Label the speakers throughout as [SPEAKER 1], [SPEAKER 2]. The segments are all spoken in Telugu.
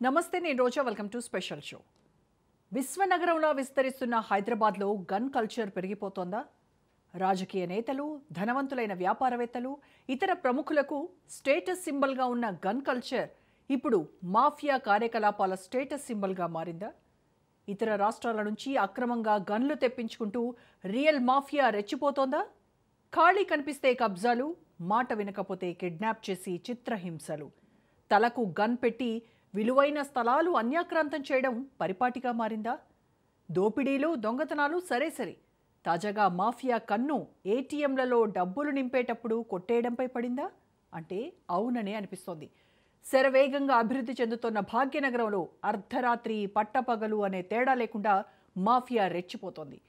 [SPEAKER 1] నమస్తే నేను రోజా వెల్కమ్ టు స్పెషల్ షో. విశ్వనగరంలో విస్తరిస్తున్న హైదరాబాద్లో గన్ కల్చర్ పెరిగిపోతోందా? రాజకీయ నేతలు, ధనవంతులైన వ్యాపారవేత్తలు, ఇతర ప్రముఖులకు స్టేటస్ సింబల్గా ఉన్న గన్ కల్చర్ ఇప్పుడు మాఫియా కార్యకలాపాల స్టేటస్ సింబల్గా మారిందా? ఇతర రాష్ట్రాల నుంచి అక్రమంగా గన్లు తెప్పించుకుంటూ రియల్ మాఫియా రెచ్చిపోతోందా? ఖాళీ కనిపిస్తే కబ్జాలు, మాట వినకపోతే కిడ్నాప్ చేసి చిత్రహింసలు, తలకు గన్ పెట్టి విలువైన స్థలాలు అన్యాక్రాంతం చేయడం పరిపాటిగా మారిందా? దోపిడీలు, దొంగతనాలు సరే, తాజాగా మాఫియా కన్ను ఏటీఎంలలో డబ్బులు నింపేటప్పుడు కొట్టేయడంపై పడిందా అంటే అవుననే అనిపిస్తోంది. శరవేగంగా అభివృద్ధి చెందుతున్న భాగ్యనగరంలో అర్ధరాత్రి, పట్టపగలు అనే తేడా లేకుండా మాఫియా రెచ్చిపోతోంది.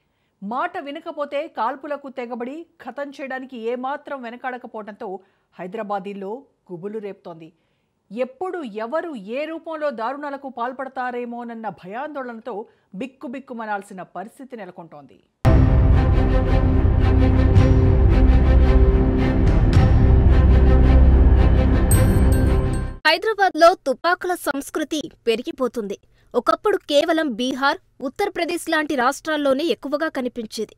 [SPEAKER 1] మాట వినకపోతే కాల్పులకు తెగబడి ఖతం చేయడానికి ఏమాత్రం వెనకాడకపోవడంతో హైదరాబాదీల్లో గుబులు రేపుతోంది. ఎప్పుడు ఎవరు ఏ రూపంలో దారుణాలకు పాల్పడతారేమోనన్న భయాందోళనతో బిక్కుబిక్కుమనాల్సిన పరిస్థితి నెలకొంటోంది.
[SPEAKER 2] హైదరాబాద్లో తుపాకుల సంస్కృతి పెరిగిపోతుంది. ఒకప్పుడు కేవలం బీహార్, ఉత్తరప్రదేశ్ లాంటి రాష్ట్రాల్లోనే ఎక్కువగా కనిపించేది.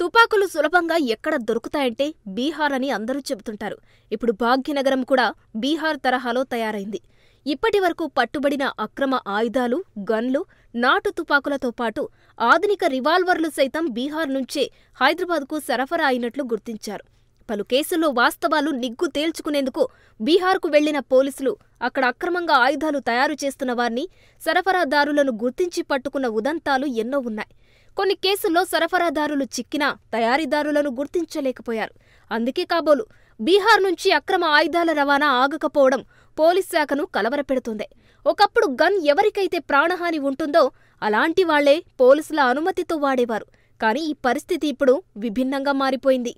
[SPEAKER 2] తుపాకులు సులభంగా ఎక్కడ దొరుకుతాయంటే బీహార్ అని అందరూ చెబుతుంటారు. ఇప్పుడు భాగ్యనగరం కూడా బీహార్ తరహాలో తయారైంది. ఇప్పటి వరకు పట్టుబడిన అక్రమ ఆయుధాలు, గన్లు, నాటు తుపాకులతో పాటు ఆధునిక రివాల్వర్లు సైతం బీహార్ నుంచే హైదరాబాద్కు సరఫరా అయినట్లు గుర్తించారు. పలు కేసుల్లో వాస్తవాలు నిగ్గు తేల్చుకునేందుకు బీహార్కు వెళ్లిన పోలీసులు అక్కడ అక్రమంగా ఆయుధాలు తయారు చేస్తున్న వారిని, సరఫరాదారులను గుర్తించి పట్టుకున్న ఉదంతాలు ఎన్నో ఉన్నాయి. కొన్ని కేసుల్లో సరఫరాదారులు చిక్కినా తయారీదారులను గుర్తించలేకపోయారు. అందుకే కాబోలు బీహార్ నుంచి అక్రమ ఆయుధాల రవాణా ఆగకపోవడం పోలీస్ శాఖను కలవరపెడుతుంది. ఒకప్పుడు గన్ ఎవరికైతే ప్రాణహాని ఉంటుందో అలాంటి వాళ్లే పోలీసుల అనుమతితో వాడేవారు. కానీ ఈ పరిస్థితి ఇప్పుడు విభిన్నంగా మారిపోయింది.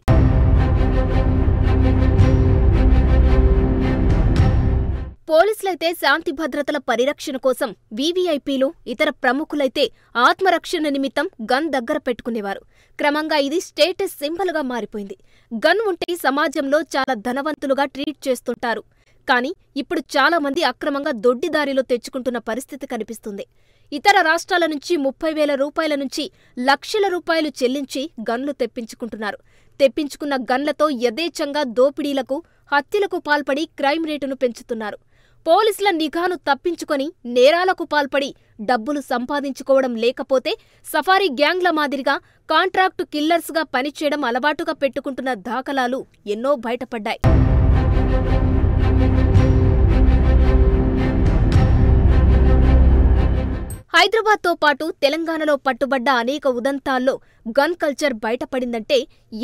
[SPEAKER 2] పోలీసులైతే శాంతి భద్రతల పరిరక్షణ కోసం, వీవీఐపీలు, ఇతర ప్రముఖులైతే ఆత్మరక్షణ నిమిత్తం గన్ దగ్గర పెట్టుకునేవారు. క్రమంగా ఇది స్టేటస్ సింబల్గా మారిపోయింది. గన్ ఉంటే సమాజంలో చాలా ధనవంతులుగా ట్రీట్ చేస్తుంటారు. కానీ ఇప్పుడు చాలా మంది అక్రమంగా దొడ్డిదారిలో తెచ్చుకుంటున్న పరిస్థితి కనిపిస్తుంది. ఇతర రాష్ట్రాల నుంచి 30,000 రూపాయల నుంచి లక్షల రూపాయలు చెల్లించి గన్లు తెప్పించుకుంటున్నారు. తెప్పించుకున్న గన్లతో యథేచ్ఛంగా దోపిడీలకు, హత్యలకు పాల్పడి క్రైమ్ రేటును పెంచుతున్నారు. పోలీసుల నిఘాను తప్పించుకొని నేరాలకు పాల్పడి డబ్బులు సంపాదించుకోవడం, లేకపోతే సఫారీ గ్యాంగ్ల మాదిరిగా కాంట్రాక్టు కిల్లర్స్గా పనిచేయడం అలవాటుగా పెట్టుకుంటున్న దాఖలాలు ఎన్నో బయటపడ్డాయి. హైదరాబాద్తో పాటు తెలంగాణలో పట్టుబడ్డ అనేక ఉదంతాల్లో గన్ కల్చర్ బయటపడిందంటే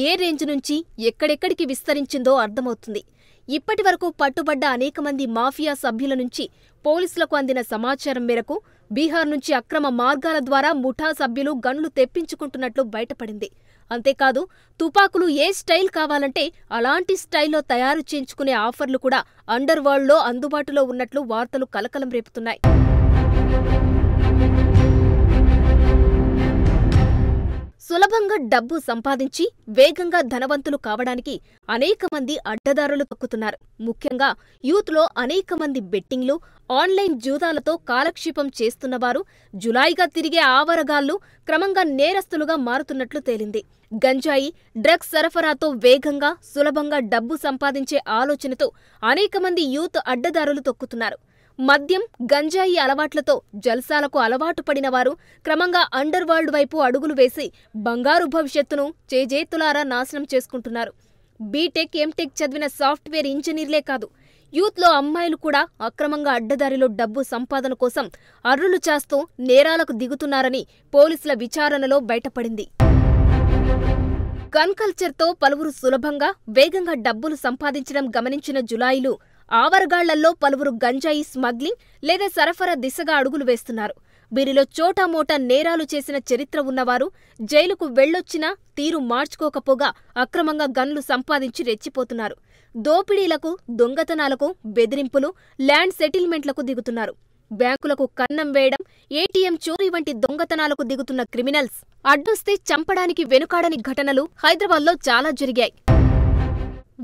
[SPEAKER 2] ఏ రేంజ్ నుంచి ఎక్కడెక్కడికి విస్తరించిందో అర్థమవుతుంది. ఇప్పటి వరకు పట్టుబడ్డ అనేక మంది మాఫియా సభ్యుల నుంచి పోలీసులకు అందిన సమాచారం మేరకు బీహార్ నుంచి అక్రమ మార్గాల ద్వారా ముఠా సభ్యులు గన్లు తెప్పించుకుంటున్నట్లు బయటపడింది. అంతేకాదు, తుపాకులు ఏ స్టైల్ కావాలంటే అలాంటి స్టైల్లో తయారు చేయించుకునే ఆఫర్లు కూడా అండర్ వరల్డ్లో అందుబాటులో ఉన్నట్లు వార్తలు కలకలం రేపుతున్నాయి. సులభంగా డబ్బు సంపాదించి వేగంగా ధనవంతులు కావడానికి అనేక మంది అడ్డదారులు తొక్కుతున్నారు. ముఖ్యంగా యూత్లో అనేక మంది బెట్టింగ్లు, ఆన్లైన్ జూదాలతో కాలక్షేపం చేస్తున్నవారు, జులాయిగా తిరిగే ఆవరగాళ్లు క్రమంగా నేరస్తులుగా మారుతున్నట్లు తేలింది. గంజాయి, డ్రగ్స్ సరఫరాతో వేగంగా, సులభంగా డబ్బు సంపాదించే ఆలోచనతో అనేక మంది యూత్ అడ్డదారులు తొక్కుతున్నారు. మద్యం, గంజాయి అలవాట్లతో జల్సాలకు అలవాటు పడిన వారు క్రమంగా అండర్ వరల్డ్ వైపు అడుగులు వేసి బంగారు భవిష్యత్తును చేజేతులారా నాశనం చేసుకుంటున్నారు. బీటెక్, ఎంటెక్ చదివిన సాఫ్ట్వేర్ ఇంజనీర్లే కాదు, యూత్లో అమ్మాయిలు కూడా అక్రమంగా అడ్డదారిలో డబ్బు సంపాదన కోసం అర్రులు చేస్తూ నేరాలకు దిగుతున్నారని పోలీసుల విచారణలో బయటపడింది. గన్ కల్చర్తో పలువురు సులభంగా, వేగంగా డబ్బులు సంపాదించడం గమనించిన జులాయిలు ఆవరగాళ్లల్లో పలువురు గంజాయి స్మగ్లింగ్ లేదా సరఫరా దిశగా అడుగులు వేస్తున్నారు. వీరిలో చోటామోటా నేరాలు చేసిన చరిత్ర ఉన్నవారు జైలుకు వెళ్లొచ్చినా తీరు మార్చుకోకపోగా అక్రమంగా గన్లు సంపాదించి రెచ్చిపోతున్నారు. దోపిడీలకు, దొంగతనాలకు, బెదిరింపులు, ల్యాండ్ సెటిల్మెంట్లకు దిగుతున్నారు. బ్యాంకులకు కన్నం వేయడం, ఏటీఎం చోరీ వంటి దొంగతనాలకు దిగుతున్న క్రిమినల్స్ అడ్డొస్తే చంపడానికి వెనుకాడని ఘటనలు హైదరాబాద్లో చాలా జరిగాయి.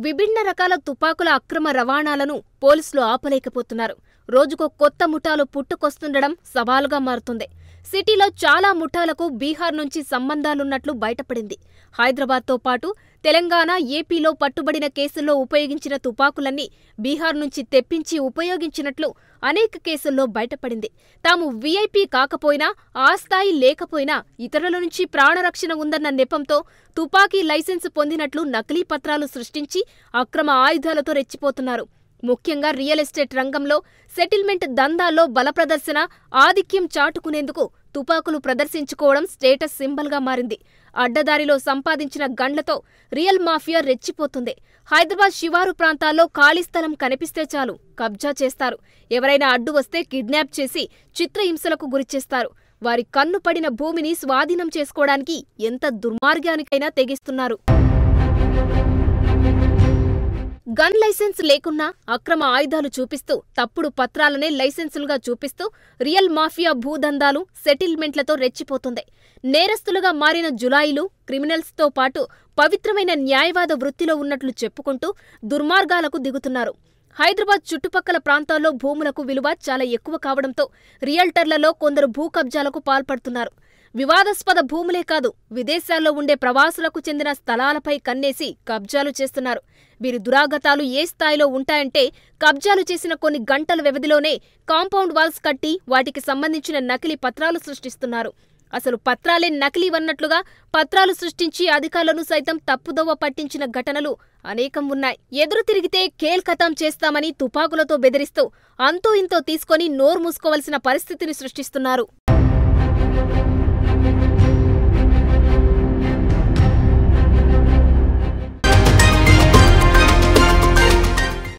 [SPEAKER 2] విభిన్న రకాల తుపాకుల అక్రమ రవాణాలను పోలీసులు ఆపలేకపోతున్నారు. రోజుకో కొత్త ముఠాలు పుట్టుకొస్తుండడం సవాలుగా మారుతుంది. సిటీలో చాలా ముఠాలకు బీహార్ నుంచి సంబంధాలున్నట్లు బయటపడింది. హైదరాబాద్తో పాటు తెలంగాణ, ఏపీలో పట్టుబడిన కేసుల్లో ఉపయోగించిన తుపాకులన్నీ బీహార్ నుంచి తెప్పించి ఉపయోగించినట్లు అనేక కేసుల్లో బయటపడింది. తాము వీఐపీ కాకపోయినా, ఆ స్థాయి లేకపోయినా ఇతరుల నుంచి ప్రాణరక్షణ ఉందన్న నెపంతో తుపాకీ లైసెన్సు పొందినట్లు నకిలీ పత్రాలు సృష్టించి అక్రమ ఆయుధాలతో రెచ్చిపోతున్నారు. ముఖ్యంగా రియల్ ఎస్టేట్ రంగంలో సెటిల్మెంట్ దందాల్లో బలప్రదర్శన, ఆధిక్యం చాటుకునేందుకు తుపాకులు ప్రదర్శించుకోవడం స్టేటస్ సింబల్గా మారింది. అడ్డదారిలో సంపాదించిన గండ్లతో రియల్ మాఫియా రెచ్చిపోతుంది. హైదరాబాద్ శివారు ప్రాంతాల్లో ఖాళీ స్థలం కనిపిస్తే చాలు కబ్జా చేస్తారు. ఎవరైనా అడ్డు వస్తే కిడ్నాప్ చేసి చిత్రహింసలకు గురిచేస్తారు. వారి కన్ను పడిన భూమిని స్వాధీనం చేసుకోవడానికి ఎంత దుర్మార్గానికైనా తెగిస్తున్నారు. గన్ లైసెన్స్ లేకున్నా అక్రమ ఆయుధాలు చూపిస్తూ, తప్పుడు పత్రాలనే లైసెన్సులుగా చూపిస్తూ రియల్ మాఫియా భూదందాలు, సెటిల్మెంట్లతో రెచ్చిపోతుంది. నేరస్తులుగా మారిన జులాయిలు, క్రిమినల్స్తో పాటు పవిత్రమైన న్యాయవాద వృత్తిలో ఉన్నట్లు చెప్పుకుంటూ దుర్మార్గాలకు దిగుతున్నారు. హైదరాబాద్ చుట్టుపక్కల ప్రాంతాల్లో భూములకు విలువ చాలా ఎక్కువ కావడంతో రియల్టర్లలో కొందరు భూ కబ్జాలకు పాల్పడుతున్నారు. వివాదాస్పద భూములే కాదు, విదేశాల్లో ఉండే ప్రవాసులకు చెందిన స్థలాలపై కన్నేసి కబ్జాలు చేస్తున్నారు. వీరి దురాగతాలు ఏ స్థాయిలో ఉంటాయంటే, కబ్జాలు చేసిన కొన్ని గంటల వ్యవధిలోనే కాంపౌండ్ వాల్స్ కట్టి వాటికి సంబంధించిన నకిలీ పత్రాలు సృష్టిస్తున్నారు. అసలు పత్రాలే నకిలీవన్నట్లుగా పత్రాలు సృష్టించి అధికారులను సైతం తప్పుదోవ పట్టించిన ఘటనలు అనేకం ఉన్నాయి. ఎదురు తిరిగితే ఖేల్ఖతాం చేస్తామని తుపాకులతో బెదిరిస్తూ అంతో ఇంతో తీసుకొని నోరు మూసుకోవలసిన పరిస్థితిని సృష్టిస్తున్నారు.